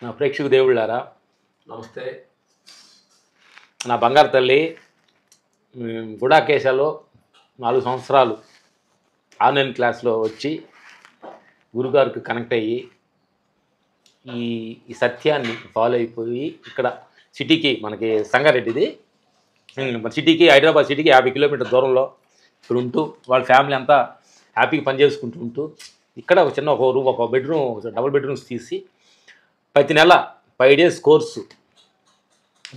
నా ప్రేక్షక దేవుళ్ళారా నమస్తే. నా బంగారు తల్లి గుడాకేశాలో 4 సంవత్సరాలు ఆన్లైన్ క్లాస్లో వచ్చి గురుగారికి కనెక్ట్ అయ్యి ఈ సత్యాన్ని ఫాలో అయిపోయి ఇక్కడ సిటీకి మనకి సంగారెడ్డిది మన సిటీకి హైదరాబాద్ సిటీకి 50 కిలోమీటర్ దూరంలో ఇక్కడ ఉంటూ వాళ్ళ ఫ్యామిలీ అంతా హ్యాపీగా పనిచేసుకుంటూ ఉంటూ ఇక్కడ ఒక చిన్న ఒక రూమ్ ఒక బెడ్రూమ్ డబుల్ బెడ్రూమ్స్ తీసి ప్రతి నెల 5 days కోర్సు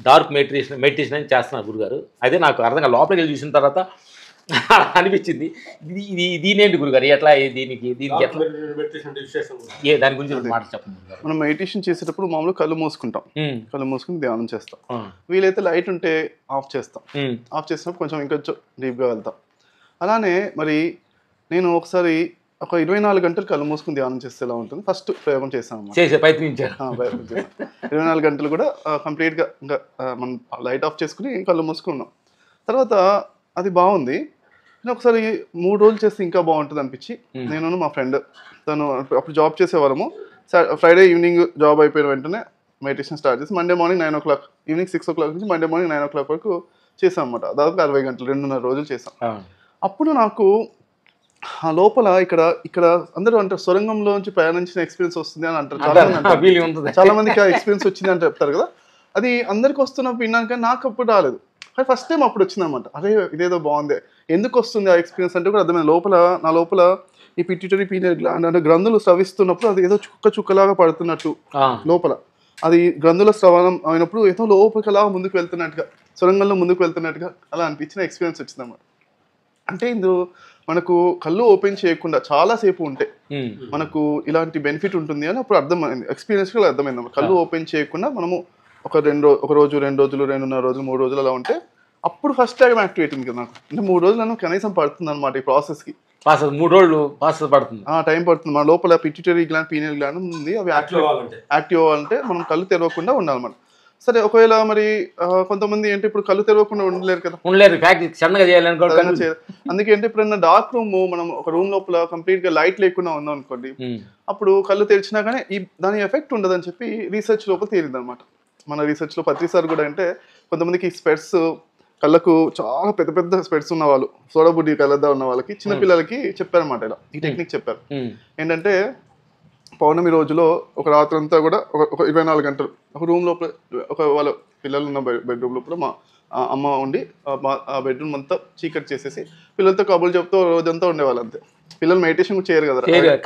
డార్క్ మెడిటేషన్ అని చేస్తున్నారు గురుగారు. అదే నాకు అర్థంగా లోపలికి వెళ్ళి చూసిన తర్వాత అనిపించింది దీనేంటి గురుగారు ఎట్లా దీనికి ఎట్లా దాని గురించి మాట చెప్పండి గురుగారు. మనం మెడిటేషన్ చేసేటప్పుడు మామూలుగా కళ్ళు మూసుకుంటాం, కళ్ళు మూసుకుని ధ్యానం చేస్తాం. వీలైతే లైట్ ఉంటే ఆఫ్ చేస్తాం. ఆఫ్ చేసినప్పుడు కొంచెం ఇంకొంచెం డీప్గా వెళ్తాం. అలానే మరి నేను ఒకసారి ఒక 24 గంటలు కళ్ళు మూసుకుని ధ్యానం చేస్తే ఎలా ఉంటుంది ఫస్ట్ ప్రయోగం చేశాను. 24 గంటలు కూడా కంప్లీట్గా ఇంకా మనం లైట్ ఆఫ్ చేసుకుని కళ్ళు మూసుకున్నాం. తర్వాత అది బాగుంది. నేను ఒకసారి 3 రోజులు చేస్తే ఇంకా బాగుంటుంది అనిపించి నేను మా ఫ్రెండ్ తను అప్పుడు జాబ్ చేసేవాళ్ళము. ఫ్రైడే ఈవినింగ్ జాబ్ అయిపోయిన వెంటనే మెడిటేషన్ స్టార్ట్ చేసి Monday morning 9 o'clock evening 6 o'clock నుంచి మండే మార్నింగ్ 9 o'clock వరకు చేసాం అన్నమాట. దాదాపు 60 గంటలు 2.5 రోజులు చేసాం. అప్పుడు నాకు ఆ లోపల ఇక్కడ అందరూ అంటారు సొరంగంలోంచి ప్రయాణించిన ఎక్స్పీరియన్స్ వస్తుంది అని అంటారు. చాలా మందికి ఆ ఎక్స్పీరియన్స్ వచ్చింది అని చెప్తారు కదా. అది అందరికి వస్తున్నప్పుడు విన్నాను కానీ నాకు అప్పుడు రాలేదు. కానీ ఫస్ట్ టైం అప్పుడు వచ్చింది అనమాట. అదే ఇదేదో బాగుంది, ఎందుకు వస్తుంది ఆ ఎక్స్పీరియన్స్ అంటే కూడా అర్థమైంది. నా లోపల ఈ పిట్యూటరీ పీనియల్ గ్లాండ్ అంటే గ్రంథులు స్రవిస్తున్నప్పుడు అది ఏదో చుక్కలాగా పడుతున్నట్టు లోపల అది గ్రంథుల స్రవణం అయినప్పుడు ఏదో లోపలికి అలా ముందుకు వెళ్తున్నట్టుగా సొరంగంలో ముందుకు వెళ్తున్నట్టుగా అలా అనిపించిన ఎక్స్పీరియన్స్ వచ్చింది అన్నమాట. అంటే ఇందులో మనకు కళ్ళు ఓపెన్ చేయకుండా చాలాసేపు ఉంటే మనకు ఇలాంటి బెనిఫిట్ ఉంటుంది అని అప్పుడు అర్థమైంది. ఎక్స్పీరియన్స్ కూడా అర్థమైంది. కళ్ళు ఓపెన్ చేయకుండా మనము ఒక రోజు 2 రోజులు 2.5 రోజులు 3 రోజులు అలా ఉంటే అప్పుడు ఫస్ట్ టైం యాక్టివేట్ ఉంది కదా నాకు. అంటే 3 రోజులు కనీసం పడుతుంది అనమాట ఈ ప్రాసెస్కి. 3 రోజులు పడుతుంది, టైం పడుతుంది. మన లోపల పిట్యూటరీ గ్లాండ్ పీనియల్ గ్లాండ్ ఉంది, అవి యాక్టివ్ అవ్వాలంటే మనం కళ్ళు తెరవకుండా ఉండాలన్నమాట. సరే ఒకవేళ మరి కొంతమంది ఏంటి ఇప్పుడు కళ్ళు తెరవకుండా ఉండలేరు కదా, అందుకే ఏంటి ఎప్పుడైనా డార్క్ రూమ్ మనం ఒక రూమ్ లోపల కంప్లీట్ గా లైట్ లేకుండా ఉందాం అనుకోండి, అప్పుడు కళ్ళు తెరిచినా కానీ దాని ఎఫెక్ట్ ఉండదని చెప్పి రీసెర్చ్ లోపల తేలింది అనమాట. మన రీసెర్చ్ లో ప్రతిసారి కూడా అంటే కొంతమందికి స్పెట్స్ కళ్ళకు చాలా పెద్ద పెద్ద స్పెట్స్ ఉన్న వాళ్ళు సోడబుడ్డి కళ్ళద్దా ఉన్న వాళ్ళకి చిన్నపిల్లలకి చెప్పారన్నమాట. ఇలా ఈ టెక్నిక్ చెప్పారు. ఏంటంటే పౌర్ణమి రోజులో ఒక రాత్రి అంతా కూడా ఒక 24 గంటలు ఒక రూమ్ లోపల వాళ్ళ పిల్లలు ఉన్న బెడ్రూమ్ లోపల మా అమ్మ ఉండి ఆ బెడ్రూమ్ అంతా చీకటి చేసేసి పిల్లలతో కబుర్లు చెప్తూ రోజంతా ఉండేవాళ్ళు. అంతే, పిల్లలు మెడిటేషన్ చేయరు కదా,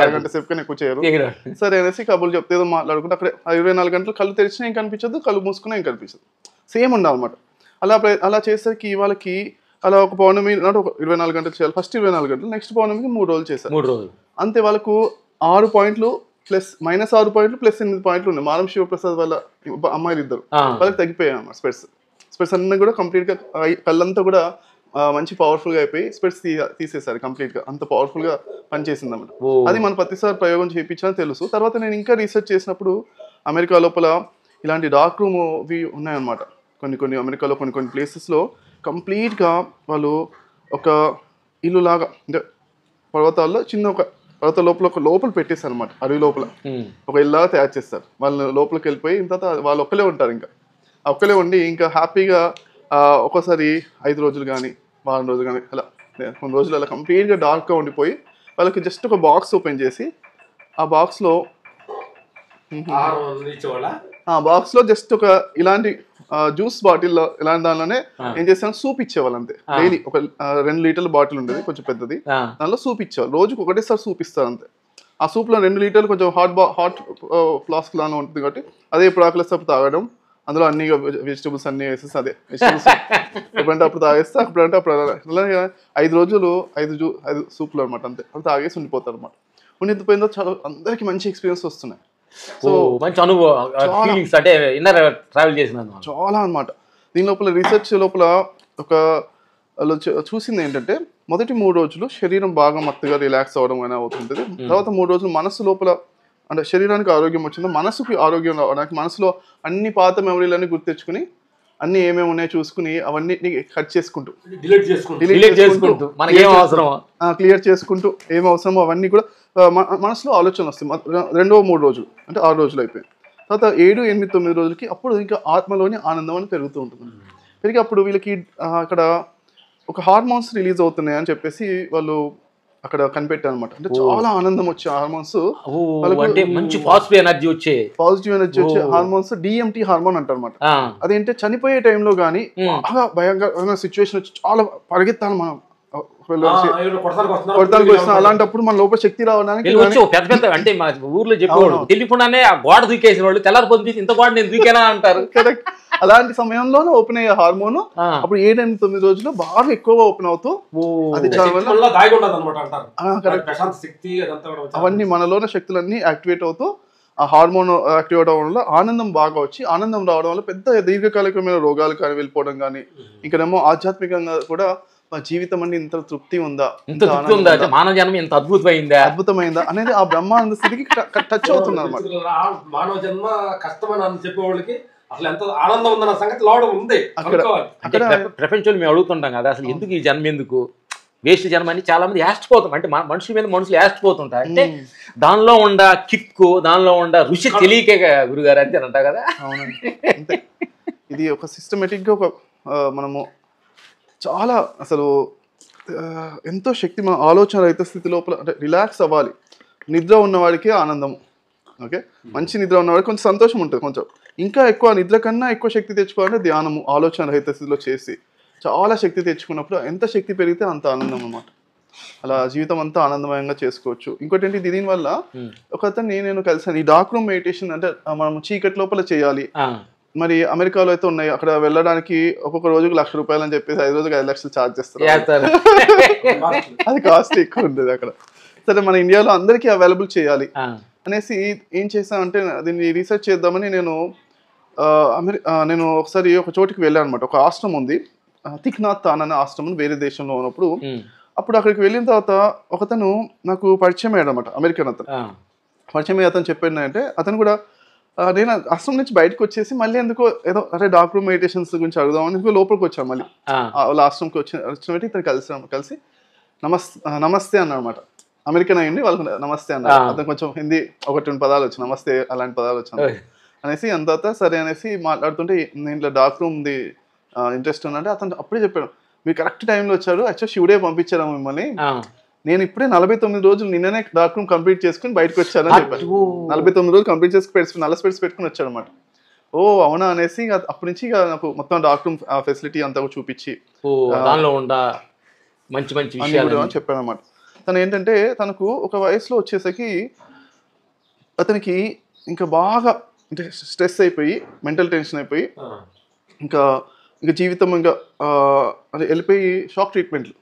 అరగంట సేపు కన్నా ఎక్కువ చేయరు. సరే అనేసి కబుర్లు చెప్తే ఏదో మాట్లాడుకుంటే అక్కడ 24 గంటలు కళ్ళు తెరిచినా ఏం కనిపించదు, కళ్ళు మూసుకున్నా ఏం కనిపించదు, సేమ్ ఉండాలన్నమాట. అలా చేసేసరికి వాళ్ళకి అలా ఒక పౌర్ణమి నాటు ఒక 24 గంటలు చేయాలి. ఫస్ట్ 24 గంటలు, నెక్స్ట్ పౌర్ణమికి 3 రోజులు చేశారు. 3 రోజులు అంతే. వాళ్ళకు 6 పాయింట్లు ప్లస్ -6 పాయింట్లు ప్లస్ 8 పాయింట్లు ఉన్నాయి. మారం శివప్రసాద్ వాళ్ళ అమ్మాయిలు ఇద్దరు వాళ్ళకి తగ్గిపోయాయి అన్నమాట. స్పెట్స్ అన్నీ కూడా కంప్లీట్ గా కళ్ళంతా కూడా మంచి పవర్ఫుల్ గా అయిపోయి స్పెట్స్ తీసేసారు కంప్లీట్ గా. అంత పవర్ఫుల్ గా పనిచేసింది అన్నమాట. అది మన ప్రతిసారి ప్రయోగం చేయించాలని తెలుసు. తర్వాత నేను ఇంకా రీసెర్చ్ చేసినప్పుడు అమెరికా లోపల ఇలాంటి డార్క్ రూమ్ ఉన్నాయన్నమాట. కొన్ని అమెరికాలో కొన్ని ప్లేసెస్లో కంప్లీట్గా వాళ్ళు ఒక ఇల్లు లాగా అంటే పర్వతాల్లో చిన్న ఒక పర్వత లోపల పెట్టేస్తారు అనమాట. అడవి లోపల ఒక ఇల్లాగా తయారు చేస్తారు. వాళ్ళు లోపలికి వెళ్ళిపోయి తర్వాత వాళ్ళు ఒక్కలే ఉంటారు. ఇంకా ఒక్కలే ఉండి ఇంకా హ్యాపీగా ఒక్కోసారి 5 రోజులు కానీ వారం రోజులు కానీ అలా కొన్ని రోజులు అలా కంప్లీట్గా డార్క్గా ఉండిపోయి వాళ్ళకి జస్ట్ ఒక బాక్స్ ఓపెన్ చేసి ఆ బాక్స్లో జస్ట్ ఒక ఇలాంటి జ్యూస్ బాటిల్లో ఇలాంటి దానిలోనే ఏం చేస్తాను సూప్ ఇచ్చేవాళ్ళు. అంతే, డైలీ ఒక 2 లీటర్ల బాటిల్ ఉండేది కొంచెం పెద్దది, దానిలో సూప్ ఇచ్చేవాళ్ళు. రోజుకి ఒకటేసారి సూప్ ఇస్తారు అంతే. ఆ సూప్లో 2 లీటర్లు కొంచెం హాట్ ఫ్లాస్క్ లాగా ఉంటుంది కాబట్టి అదే ఇప్పుడు ఆకలిస్తప్పుడు తాగడం, అందులో అన్ని వెజిటబుల్స్ అన్ని వేసేసి అదే వెజిటబుల్స్ ఎప్పుడంటే అప్పుడు తాగేస్తే అప్పుడంటే అప్పుడు అలాగే 5 రోజులు 5 సూప్లు అనమాట. అంతే, అప్పుడు తాగేసి ఉండిపోతారు అనమాట. ఉండిపోయిందో చాలా అందరికి మంచి ఎక్స్పీరియన్స్ వస్తున్నాయి. సో మంచి అనుభవం చాలా అనమాట. దీని లోపల రీసెర్చ్ లోపల ఒక చూసింది ఏంటంటే మొదటి 3 రోజులు శరీరం బాగా మత్తుగా రిలాక్స్ అవ్వడం అనేది అవుతుంటుంది. తర్వాత 3 రోజులు మనసు లోపల అంటే శరీరానికి ఆరోగ్యం వచ్చిందో మనసుకి ఆరోగ్యం రావడానికి మనసులో అన్ని పాత మెమరీలన్నీ గుర్తెచ్చుకుని అన్ని ఏమేమి ఉన్నాయో చూసుకుని అవన్నీ కట్ చేసుకుంటూ క్లియర్ చేసుకుంటూ ఏం అవసరమో అవన్నీ కూడా మనసులో ఆలోచనలు వస్తాయి. 2వ 3 రోజులు అంటే 6 రోజులు అయిపోయింది. తర్వాత 7, 8, 9 రోజులకి అప్పుడు ఇంకా ఆత్మలోని ఆనందం అని పెరుగుతూ ఉంటుంది. పెరిగి అప్పుడు వీళ్ళకి అక్కడ ఒక హార్మోన్స్ రిలీజ్ అవుతున్నాయి అని చెప్పేసి వాళ్ళు అక్కడ కనిపెట్టారు అనమాట. అంటే చాలా ఆనందం వచ్చే హార్మోన్స్, అంటే మంచి పాజిటివ్ ఎనర్జీ వచ్చే హార్మోన్స్ DMT హార్మోన్ అంటారు అనమాట. అదేంటే చనిపోయే టైంలో కానీ బాగా భయంకరమైన సిచ్యువేషన్ వచ్చి చాలా పరిగెత్తాలి మనం, కొడతానికి వస్తున్నాం, అలాంటప్పుడు మన లోపల శక్తి రావడానికి పెద్ద పెద్ద అంటే మా ఊర్లో చెప్పేవాళ్ళు తెలియకుండానే ఆ గోడ దూకేసిన వాళ్ళు తెల్లారి పొద్దు ఇంత గోడ నేను దూకేనా అంటారు. కరెక్ట్. అలాంటి సమయంలోనే ఓపెన్ అయ్యే హార్మోన్ అప్పుడు 7, 8, 9 రోజుల్లో బాగా ఎక్కువగా ఓపెన్ అవుతూ అది అవన్నీ మనలోని శక్తులన్నీ యాక్టివేట్ అవుతూ ఆ హార్మోన్ యాక్టివేట్ అవ్వడం వల్ల ఆనందం బాగా వచ్చి, ఆనందం రావడం వల్ల పెద్ద దీర్ఘకాలికమైన రోగాలు కానీ వెళ్ళిపోవడం కానీ, ఇంకనేమో ఆధ్యాత్మికంగా కూడా మా జీవితం అంటే ఇంత తృప్తి ఉందా, మానవ జన్మ ఇంత అద్భుతమైందా అనేది ఆ బ్రహ్మానంద స్థితికి టచ్ అవుతుంది అనమాట. మానవ జన్మ కష్టమని అని చెప్పేవాళ్ళకి అసలు ఎంత ఆనందం ఉందన్న సంగతి లోపల ఉంది. అంటే ప్రపంచంలో మేము అడుగుతుంటాం కదా అసలు ఎందుకు ఈ జన్మ, ఎందుకు వేస్ట్ జన్మ అని చాలా మంది యాస్ట్పోతాం. అంటే మనుషుల మీద మనుషులు యాస్ట్పోతుంటారు. అంటే దానిలో ఉండ కిక్కు, దానిలో ఉండ రుచి తెలియకే గురుగారు అంతే అంటావు కదా. అవునండి, ఇది ఒక సిస్టమేటిక్ గా ఒక మనము చాలా అసలు ఎంతో శక్తి మన ఆలోచన రహిత స్థితి లోపల అంటే రిలాక్స్ అవ్వాలి. నిద్ర ఉన్నవాడికే ఆనందం. ఓకే, మంచి నిద్ర ఉన్నవాడికి కొంచెం సంతోషం ఉంటుంది. కొంచెం ఇంకా ఎక్కువ నిద్ర కన్నా ఎక్కువ శక్తి తెచ్చుకోవాలంటే ధ్యానము, ఆలోచన రహిత స్థితిలో చేసి చాలా శక్తి తెచ్చుకున్నప్పుడు ఎంత శక్తి పెరిగితే అంత ఆనందం అన్నమాట. అలా జీవితం అంతా ఆనందమయంగా చేసుకోవచ్చు. ఇంకోటి ఏంటి, దీనివల్ల ఒక అతన్ని నేను కలిసాను. ఈ డార్క్ రూమ్ మెడిటేషన్ అంటే మనం చీకటి లోపల చేయాలి. మరి అమెరికాలో అయితే ఉన్నాయి, అక్కడ వెళ్ళడానికి ఒక్కొక్క రోజుకి ₹1,00,000 అని చెప్పేసి 5 రోజుకి 5 లక్షలు ఛార్జ్ చేస్తారు. అది కాస్ట్ ఎక్కువ ఉంటుంది అక్కడ. సరే మన ఇండియాలో అందరికీ అవైలబుల్ చేయాలి అనేసి ఏం చేశానంటే దీన్ని రీసెర్చ్ చేద్దామని నేను ఒకసారి ఒక చోటికి వెళ్ళాను అనమాట. ఒక ఆశ్రమం ఉంది, థిక్ నాథ్ తాన్ అనే ఆశ్రమం, వేరే దేశంలో ఉన్నప్పుడు. అప్పుడు అక్కడికి వెళ్ళిన తర్వాత ఒకతను నాకు పరిచయం అయ్యాడు అనమాట, అమెరికన్ అతను. పరిచయం అయ్యి అతను చెప్పాడు అంటే అతను కూడా నేను ఆశ్రమం నుంచి బయటకు వచ్చేసి మళ్ళీ ఎందుకో ఏదో అరే డార్క్ రూమ్ మెడిటేషన్స్ గురించి అడుగుదామని లోపలికి వచ్చాను. మళ్ళీ వాళ్ళ ఆశ్రమంకి వచ్చిన ఇతను కలిసి నమస్తే అన్నాడు అనమాట. అమెరికన్ అయ్యండి, వాళ్ళకి నమస్తే అన్నారు. అతను కొంచెం హిందీ 1-2 పదాలు వచ్చి నమస్తే అలాంటి పదాలు వచ్చాను అనేసి అంత సరే అనేసి మాట్లాడుతుంటే దీంట్లో డార్క్ రూమ్ది ఇంట్రెస్ట్ ఉందంటే అతను అప్పుడే చెప్పాడు, మీరు కరెక్ట్ టైంలో వచ్చారు, యాక్చువల్ శివుడే పంపించారు మిమ్మల్ని, నేను ఇప్పుడే 49 రోజులు నిన్ననే డార్క్ రూమ్ కంప్లీట్ చేసుకుని బయటకు వచ్చానని చెప్పాను. 49 రోజులు కంప్లీట్ చేసుకుని నల్ల స్పెట్స్ పెట్టుకుని వచ్చాడు అనమాట. ఓ అవునా అనేసి అప్పటి నుంచి నాకు మొత్తం డార్క్ రూమ్ ఫెసిలిటీ అంతా చూపించి చెప్పాను అనమాట. తను ఏంటంటే తనకు ఒక వయసులో వచ్చేసరికి అతనికి ఇంకా బాగా అంటే స్ట్రెస్ అయిపోయి, మెంటల్ టెన్షన్ అయిపోయి, ఇంకా జీవితం ఇంకా వెళ్ళిపోయి షాక్ ట్రీట్మెంట్లు,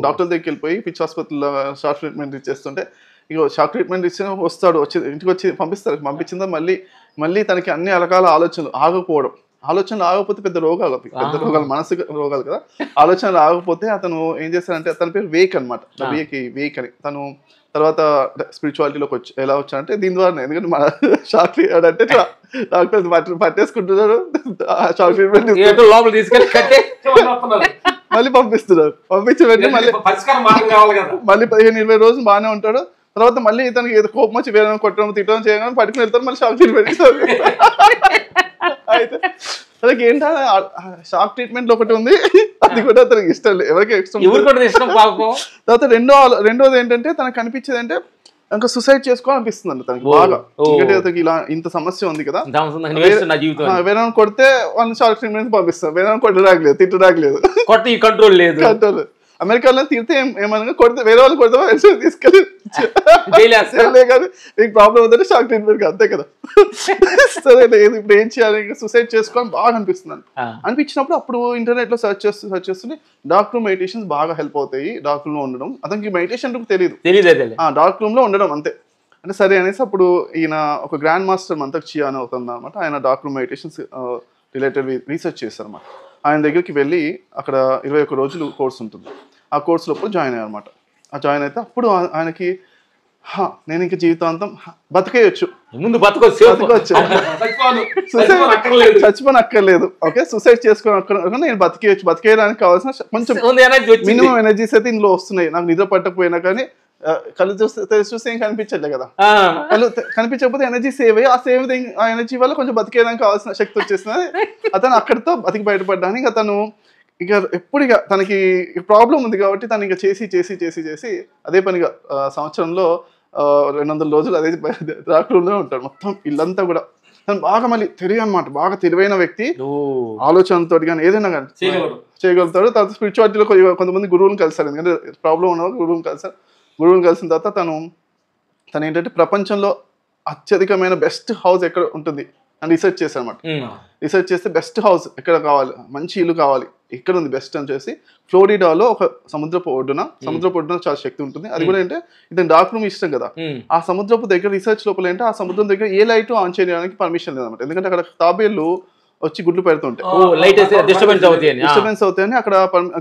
డాక్టర్ దగ్గరికి వెళ్ళిపోయి పిచ్చి ఆసుపత్రిలో షాక్ ట్రీట్మెంట్ ఇచ్చేస్తుంటే ఇక షాక్ ట్రీట్మెంట్ ఇచ్చిన వస్తాడు, ఇంటికి వచ్చి పంపించిందా మళ్ళీ తనకి అన్ని రకాల ఆలోచనలు ఆలోచనలు ఆగకపోతే పెద్ద రోగాలు మనసు రోగాలు కదా. ఆలోచనలు ఆగకపోతే అతను ఏం చేస్తాడంటే అతని పేరు వేక్ అనమాట, వేక్ అని. తను తర్వాత స్పిరిచువాలిటీలోకి ఎలా వచ్చానంటే దీని ద్వారా, ఎందుకంటే మన షాక్ అంటే డాక్టర్ పట్టేసుకుంటున్నారు, షాక్ ట్రీట్మెంట్ మళ్ళీ పంపిస్తున్నారు. పంపించి మళ్ళీ 15-20 రోజులు బాగానే ఉంటాడు. తర్వాత మళ్ళీ ఇతనికి ఏదో కోపం వచ్చి వేరే కొట్టడం తిట్టడం చేయగానే పట్టుకుని వెళ్తారు, మళ్ళీ షాక్ ట్రీట్మెంట్ అయితే అతనికి ఏంటంటే షాక్ ట్రీట్మెంట్ ఒకటి ఉంది, అది కూడా అతనికి ఇష్టం లేదు, ఎవరికి ఇష్టం. తర్వాత రెండోది ఏంటంటే తనకు కనిపించేది అంటే ఇంకా సూసైడ్ చేసుకోవాలనిపిస్తుంది అండి తనకి బాగా. ఎందుకంటే అతనికి ఇలా ఇంత సమస్య ఉంది కదా, వేరే కొడితే వాళ్ళని షాక్ ట్రీట్మెంట్ పంపిస్తారు, వేరే కొట్టడానికి తిట్టడానికి కంట్రోల్ లేదు. అమెరికాలో తిరిగితే ఏమన్నా కొడితే వేరే వాళ్ళు కొడితే తీసుకెళ్ళి కానీ మీకు ప్రాబ్లం ఉందంటే షాక్ ట్రీట్మెంట్ అంతే కదా. సరే ఇప్పుడు ఏం చేయాలి, సూసైడ్ చేసుకోవాలని బాగా అనిపించినప్పుడు అప్పుడు ఇంటర్నెట్ లో సెర్చ్ చేస్తుంటే డార్క్ రూమ్ మెడిటేషన్స్ బాగా హెల్ప్ అవుతాయి. డార్క్ రూమ్ లో ఉండడం, అతనికి మెడిటేషన్ తెలియదు, డార్క్ రూమ్ లో ఉండడం అంతే. అంటే సరే అనేసి అప్పుడు ఈయన ఒక గ్రాండ్ మాస్టర్ మంతక్ చియా అని అవుతుంది అనమాట. ఆయన dark room meditations related research చేస్తారు అనమాట. ఆయన దగ్గరికి వెళ్ళి అక్కడ 21 రోజులు కోర్స్ ఉంటుంది. ఆ కోర్స్ లోపల జాయిన్ అయ్యారు అనమాట. ఆ జాయిన్ అయితే అప్పుడు ఆయనకి నేను ఇంకా జీవితాంతం బతికేయచ్చు, ముందు చచ్చిపోని అక్కర్లేదు, ఓకే సూసైడ్ చేసుకొని అక్కడ నేను బతికేయచ్చు, బతికేయడానికి కావాల్సిన కొంచెం మినిమం ఎనర్జీస్ అయితే ఇందులో వస్తున్నాయి. నాకు నిద్ర పట్టకపోయినా కానీ కళ్ళు చూస్తే ఏం కనిపించట్లే కదా, కళ్ళు కనిపించకపోతే ఎనర్జీ సేవ్ అయ్యి ఆ ఎనర్జీ వల్ల కొంచెం బతికేయడానికి కావాల్సిన శక్తి వచ్చేసింది. అతను అక్కడితో బతికి బయటపడ్డానికి అతను ఇక ఎప్పుడు ఇక తనకి ప్రాబ్లం ఉంది కాబట్టి తను ఇక చేసి అదే పనిగా సంవత్సరంలో 200 రోజులు అదే డార్క్లో ఉంటాడు. మొత్తం ఇల్లంతా కూడా తను బాగా మళ్ళీ అనమాట, బాగా తెలివైన వ్యక్తి, ఆలోచనతో కానీ ఏదైనా కానీ చేయగలుగుతాడు. తర్వాత స్పిరిచువాలిటీలో కొంతమంది గురువులను కలిసారు, ఎందుకంటే ప్రాబ్లం ఉన్న గురువుని కలిసిన తర్వాత తను ఏంటంటే ప్రపంచంలో అత్యధికమైన బెస్ట్ హౌస్ ఎక్కడ ఉంటుంది అని రీసెర్చ్ చేశారు అనమాట. రీసెర్చ్ చేస్తే బెస్ట్ హౌస్ ఎక్కడ కావాలి, మంచి ఇల్లు కావాలి, ఎక్కడ ఉంది బెస్ట్ అని చేసి ఫ్లోరిడాలో ఒక సముద్రపు ఒడ్డున చాలా శక్తి ఉంటుంది. అది కూడా ఏంటంటే ఇతను డార్క్ రూమ్ ఇష్టం కదా, ఆ సముద్రపు దగ్గర రీసెర్చ్ లోపల ఏంటంటే ఆ సముద్రం దగ్గర ఏ లైట్ ఆన్ చేయడానికి పర్మిషన్ లేదన్నమాట, ఎందుకంటే అక్కడ తాబేళ్లు వచ్చి గుడ్లు పెడుతుంటాయి, డిస్టర్బెన్స్ అవుతాయని అక్కడ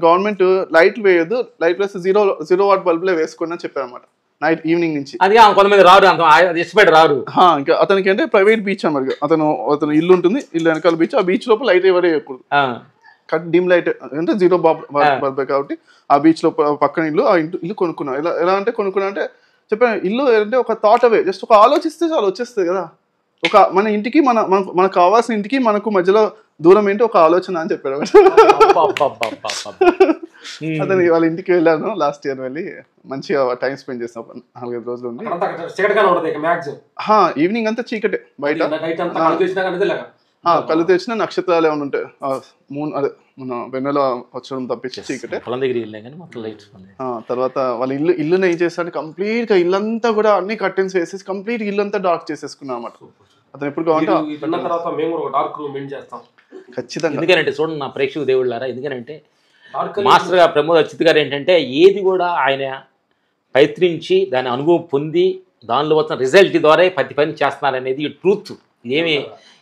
గవర్నమెంట్ లైట్లు వేయదు, లైట్ వేస్తే 0 వాట్ బల్బులే వేసుకోండి అని చెప్పారు అనమాట. నైట్ ఈవినింగ్ నుంచి కొంతమంది రారు. ఇంకా అతనికి అంటే ప్రైవేట్ బీచ్ అన్నమాట, అతను ఇల్లు ఉంటుంది, ఇల్లు వెనకాల బీచ్, ఆ బీచ్ లోపల లైట్ ఎవరే వేయకూడదు, డిమ్ లైట్ అంటే 0 బల్బ్ కాబట్టి ఆ బీచ్ లో పక్కన ఇల్లు, ఆ ఇల్లు కొనుక్కున్నాం. ఎలా అంటే చెప్పాను, ఇల్లు అంటే ఒక థాట్ అవే, జస్ట్ ఒక ఆలోచిస్తే చాలా వచ్చేస్తుంది కదా, మన ఇంటికి మనకు కావాల్సిన ఇంటికి మనకు మధ్యలో దూరం ఏంటి ఒక ఆలోచన అని చెప్పాడు. అతను వాళ్ళ ఇంటికి వెళ్ళాను లాస్ట్ ఇయర్, వెళ్ళి మంచిగా టైం స్పెండ్ చేస్తాం 4-5 రోజులు ఉండి. ఈవినింగ్ అంతా చీకటే, బయట కళ్ళు తెరిచిన నక్షత్రాలు ఏమైనా ఉంటాయి, అదే మన వెన్నెల వచ్చడం తప్పించి చీకటే. తర్వాత వాళ్ళ ఇల్లుని ఏం చేస్తాడు, కంప్లీట్ గా ఇల్లంతా కూడా అన్ని కర్టెన్స్ వేసేసి కంప్లీట్ ఇల్లంతా డార్క్ చేసేసుకున్నాం అన్నమాట. అతను ఎప్పుడు కావాలంటే ఖచ్చితంగా. ఎందుకంటే చూడండి నా ప్రేక్షకు దేవుళ్ళారా, ఎందుకంటే మాస్టర్ గారు ప్రమోద్ అచ్యుత్ గారు ఏంటంటే ఏది కూడా ఆయన ప్రయత్నించి దాని అనుభవం పొంది దానిలో వచ్చిన రిజల్ట్ ద్వారా ప్రతి పని చేస్తున్నారనేది ట్రూత్.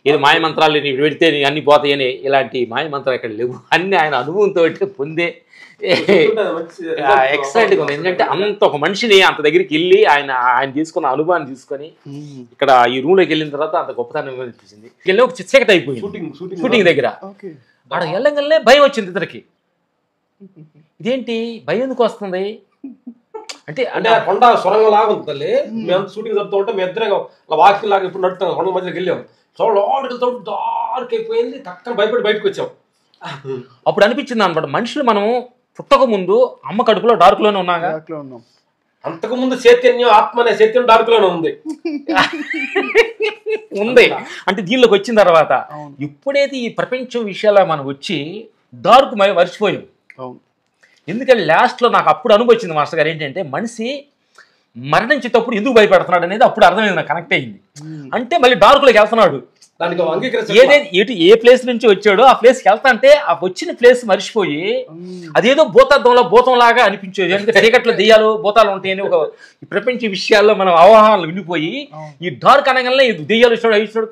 ఏది మాయమంత్రాలు పెడితే అన్ని పోతాయని ఇలాంటి మాయమంత్రాలు ఇక్కడ లేవు, అన్ని ఆయన అనుభవంతో పొందే ఎక్సైట్గా ఉంది. ఎందుకంటే అంత ఒక మనిషిని అంత దగ్గరికి వెళ్ళి ఆయన తీసుకున్న అనుభవాన్ని తీసుకొని ఇక్కడ ఈ రూమ్లోకి వెళ్ళిన తర్వాత అంత గొప్పతనం అనిపించింది. వెళ్ళి ఒక చీకటి అయిపోయింది షూటింగ్ దగ్గర, ఆడ వెళ్ళగానే భయం వచ్చింది ఇద్దరికి. ఇదేంటి భయం ఎందుకు వస్తుంది అంటే కొండ సొరంగం లాగా ఉంది తల్లి, మేము షూటింగ్ జరుపుతూ ఉంటే మేము ఇద్దరే వాకింగ్ లాగా ఇప్పుడు నడుపుతాం, కొండ మధ్యలోకి వెళ్ళాం, లోపలికి డార్క్ అయిపోయింది, టక్కన భయపడి బయటకు వచ్చాం. అప్పుడు అనిపించింది అనమాట, మనుషులు మనం పుట్టక ముందు అమ్మ కడుపులో డార్క్ లోనే ఉన్నాగా, అంతకు ముందు చైతన్యం ఆత్మ అనే చైతన్యం డార్క్ లోనే ఉంది అంటే దీనిలోకి వచ్చిన తర్వాత ఎప్పుడైతే ఈ ప్రపంచం విషయాల్లో మనం వచ్చి డార్క్ మర్చిపోయాం. ఎందుకంటే లాస్ట్లో నాకు అప్పుడు అనుభవించింది మాస్టర్ గారు ఏంటంటే మనిషి మరణించేటప్పుడు ఎందుకు భయపడుతున్నాడు అనేది అప్పుడు అర్థమైంది, నాకు కనెక్ట్ అయింది. అంటే మళ్ళీ డార్క్లోకి వెళ్తున్నాడు, ఏ ప్లేస్ నుంచి వచ్చాడో ఆ ప్లేస్కి వెళ్తా అంటే ఆ వచ్చిన ప్లేస్ మర్చిపోయి అదేదో భూతం లాగా అనిపించేది. ఎందుకంటే చీకట్లో దెయ్యాలు భూతాలు ఉంటాయని ఒక ప్రపంచ విషయాల్లో మనం అవగాహనలు విడిపోయి ఈ డార్క్ అనగానే దెయ్యాలు ఇచ్చాడు అవి ఇచ్చాడు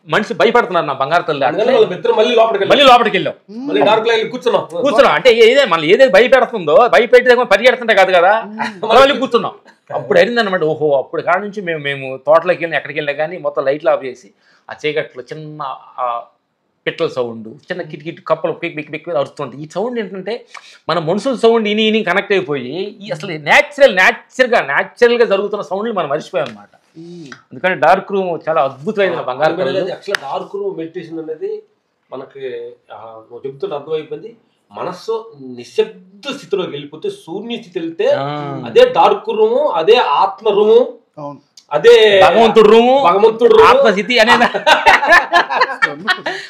మనిషి భయపడుతున్నారు. నా బంగారు తల్లి మళ్ళీ లోపలికి వెళ్ళాం, కూర్చున్నాం. అంటే మళ్ళీ ఏదైతే భయపెడుతుందో భయపెట్టి పరిగెడుతుంటే కాదు కదా, మళ్ళీ కూర్చున్నాం. అప్పుడు అయిందనమాట. ఓహో అప్పుడు కాడ నుంచి మేము తోటలోకి వెళ్ళినా ఎక్కడికి వెళ్ళినా కానీ మొత్తం లైట్లు ఆఫ్ చేసి ఆ చీకట్లో చిన్న పిట్టల సౌండ్, చిన్న కిటికీ కప్పలు పిక్ అరుస్తుంటాయి. ఈ సౌండ్ ఏంటంటే మన మనుషుల సౌండ్ ఇని కనెక్ట్ అయిపోయి అసలు న్యాచురల్గా జరుగుతున్న సౌండ్లు మనం మర్చిపోయాం అనమాట. ఎందుకంటే డార్క్ రూమ్ చాలా అద్భుతమైన బంగారు. యాక్చువల్గా డార్క్ రూమ్ మెడిటేషన్ అనేది మనకి నువ్వు చెబుతుంటే అర్థమైపోయింది. మనస్సు నిశ్శబ్ద స్థితిలోకి వెళ్ళిపోతే శూన్య స్థితి వెళ్తే అదే డార్క్ రూము, అదే ఆత్మ రూము, అదే భగవంతుడు ఆత్మస్థితి అనేది.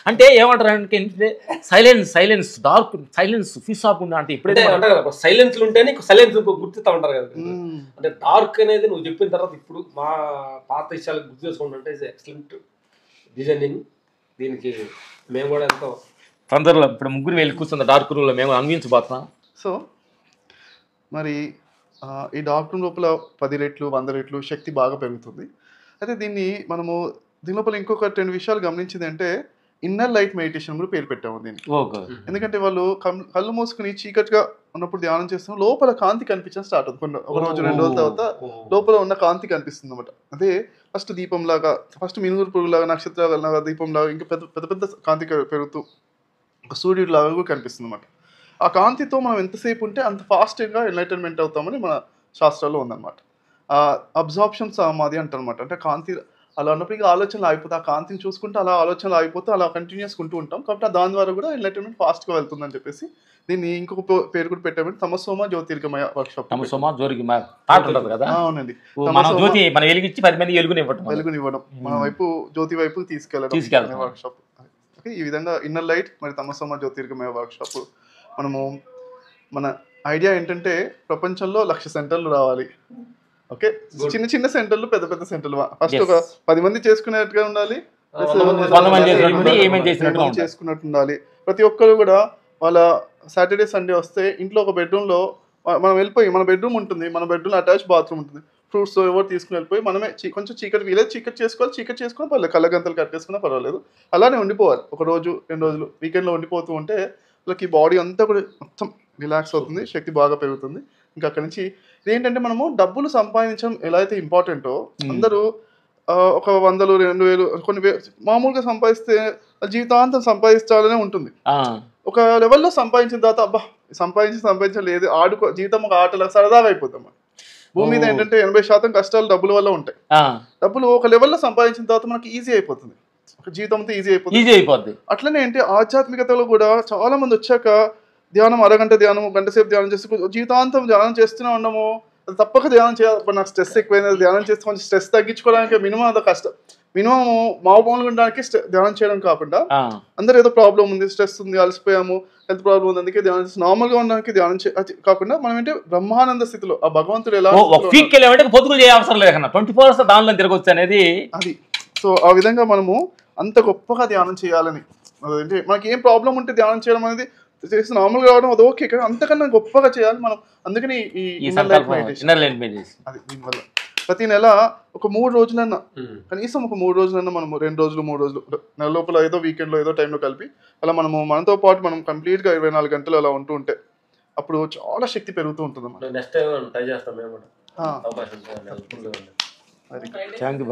అంటే ఏమంటారు అంటే సైలెన్స్ డార్క్ సైలెన్స్ ఫీస్ ఆకుండా అంటే ఇప్పుడైతే సైలెన్స్ ఉంటేనే సైలెన్స్ గుర్తిస్తా ఉంటారు కదా. అంటే డార్క్ అనేది నువ్వు చెప్పిన తర్వాత ఇప్పుడు మా పాత విషయాలకు గుర్తు చేసుకుంటుంటే ఎక్సలెంట్ డిజైనింగ్. దీనికి మేము కూడా ఎంతో తొందరలో ఇప్పుడు ముగ్గురు వెళ్ళి కూర్చున్న డార్క్ రూమ్లో మేము అన్వించబోతున్నాం. సో మరి ఈ డార్క్ రూమ్ లోపల 10 రెట్లు 100 రెట్లు శక్తి బాగా పెరుగుతుంది. అయితే దీని లోపల ఇంకొక 2 విషయాలు గమనించింది అంటే ఇన్నర్ లైట్ మెడిటేషన్ కూడా పేరు పెట్టాము దీనికి. ఎందుకంటే వాళ్ళు కళ్ళు మూసుకుని చీకటిగా ఉన్నప్పుడు ధ్యానం చేస్తున్న లోపల కాంతి కనిపించడం స్టార్ట్ అవుతుంది. ఒక రోజు 2 రోజుల తర్వాత లోపల ఉన్న కాంతి కనిపిస్తుంది అనమాట. అదే ఫస్ట్ దీపం లాగా, ఫస్ట్ మినుగురు పురుగులాగా, నక్షత్రాల దీపం లాగా, ఇంకా పెద్ద పెద్ద కాంతి పెరుగుతూ సూర్యుడు లాగా కూడా కనిపిస్తుంది అనమాట. ఆ కాంతితో మనం ఎంతసేపు ఉంటే అంత ఫాస్ట్గా ఎన్లైటన్మెంట్ అవుతామని మన శాస్త్రాల్లో ఉందన్నమాట. అబ్జార్ప్షన్ సమాధి అంటారనమాట. అంటే కాంతి అలా ఉన్నప్పుడు ఇంకా ఆలోచనలు ఆగిపోతే, ఆ కాంతిని చూసుకుంటూ అలా ఆలోచనలు ఆగిపోతే అలా కంటిన్యూస్ ఉంటూ ఉంటాం. కాబట్టి దాని ద్వారా కూడా ఎన్లైటన్మెంట్ ఫాస్ట్గా వెళ్తుందని చెప్పేసి దీన్ని ఇంకొక పేరు కూడా పెట్టామంటే తమసోమ జ్యోతిర్గమయ వర్క్షాప్. తమసోమ జ్యోతిర్గమయ పాట ఉంటుంది కదా. అవునండి. మన జ్యోతి మనం వెలిగించి 10 మంది వెలుగునివ్వడం, మన వైపు జ్యోతి వైపు తీసుకెళ్ళడం వర్క్షాప్. ఓకే, ఈ విధంగా ఇన్నర్ లైట్ మరి తమసోమ జ్యోతిర్గమయ వర్క్షాప్. మనము మన ఐడియా ఏంటంటే ప్రపంచంలో 1,00,000 సెంటర్లు రావాలి. ఓకే, చిన్న చిన్న సెంటర్లు, పెద్ద పెద్ద సెంటర్లు. ఫస్ట్ ఒక 10 మంది చేసుకునేట్టుగా ఉండాలి, చేసుకున్నట్టు ఉండాలి. ప్రతి ఒక్కరు కూడా వాళ్ళ సాటర్డే సండే వస్తే ఇంట్లో ఒక బెడ్రూమ్లో మనం వెళ్ళిపోయి, మన బెడ్రూమ్ ఉంటుంది, మన బెడ్రూమ్లో అటాచ్ బాత్రూమ్ ఉంటుంది, ఫ్రూట్స్ ఎవరు తీసుకుని వెళ్ళిపోయి మనమే కొంచెం చీకటి వీలేదు చీకటి చేసుకొని పర్లేదు, కళ్ళగంతలు కట్టేసుకున్నా పర్వాలేదు, అలానే ఉండిపోవాలి. ఒక రోజు 2 రోజులు వీకెండ్లో ఉండిపోతూ ఉంటే వాళ్ళకి బాడీ అంతా కూడా మొత్తం రిలాక్స్ అవుతుంది, శక్తి బాగా పెరుగుతుంది. ఇంకా అక్కడి నుంచి ఇదేంటంటే మనము డబ్బులు సంపాదించడం ఎలా అయితే ఇంపార్టెంటో, అందరూ ఒక 100,000 2,000 కొన్ని మామూలుగా సంపాదిస్తే జీవితాంతం సంపాదించాలనే ఉంటుంది. ఒక లెవెల్లో సంపాదించిన తర్వాత అబ్బా సంపాదించలేదు జీవితం ఒక ఆటలా సరదాగా అయిపోతాం. భూమి మీద ఏంటంటే 80% కష్టాలు డబ్బుల వల్ల ఉంటాయి. డబ్బులు ఒక లెవెల్లో సంపాదించిన తర్వాత మనకి ఈజీ అయిపోతుంది, జీవితం అంతా ఈజీ అయిపోతుంది. అట్లనే ఏంటి ఆధ్యాత్మికతలో కూడా చాలా మంది వచ్చాక ధ్యానం, అరగంట ధ్యానం, గంట సేపు ధ్యానం చేసి జీవితాంతం ధ్యానం చేస్తూనే ఉండము. అది తప్పక ధ్యానం చేయాలి. నాకు స్ట్రెస్ ఎక్కువైంది, ధ్యానం చేస్తే కొంచెం స్ట్రెస్ తగ్గించుకోవడానికి మినిమం అంత కష్టం. మినిమం మామూలుగా ఉండడానికి ధ్యానం చేయడం కాకుండా అందరూ ఏదో ప్రాబ్లం ఉంది, స్ట్రెస్ ఉంది, అలసిపోయాము, హెల్త్ ప్రాబ్లం ఉంది, అందుకే ధ్యానం చేసి నార్మల్గా ఉండడానికి ధ్యానం కాకుండా మనం ఏంటి బ్రహ్మానంద స్థితిలో ఆ భగవంతుడు ఎలా పొద్దులు చేయ అవసరం లేదన్నా 24 hours దానిలో తిరగొచ్చు అనేది అది. సో ఆ విధంగా మనము అంత గొప్పగా ధ్యానం చేయాలని, అదేంటి మనకి ఏం ప్రాబ్లం ఉంటే ధ్యానం చేయడం అనేది చేసి నార్మల్గా రావడం అది ఓకే, కానీ అంతకన్నా గొప్పగా చేయాలి మనం. అందుకని అది దీనివల్ల ప్రతి నెల ఒక 3 రోజులన్నా, కనీసం ఒక 3 రోజులన్నా మనము 2 రోజులు 3 రోజులు నెల లోపల ఏదో వీకెండ్లో ఏదో టైంలో కలిపి అలా మనము మనతో పాటు మనం కంప్లీట్గా 24 గంటలు అలా ఉంటూ ఉంటే అప్పుడు చాలా శక్తి పెరుగుతూ ఉంటుంది అన్నమాట. నెక్స్ట్ టైం ట్రై చేస్తాం మేము కూడా. Thank you.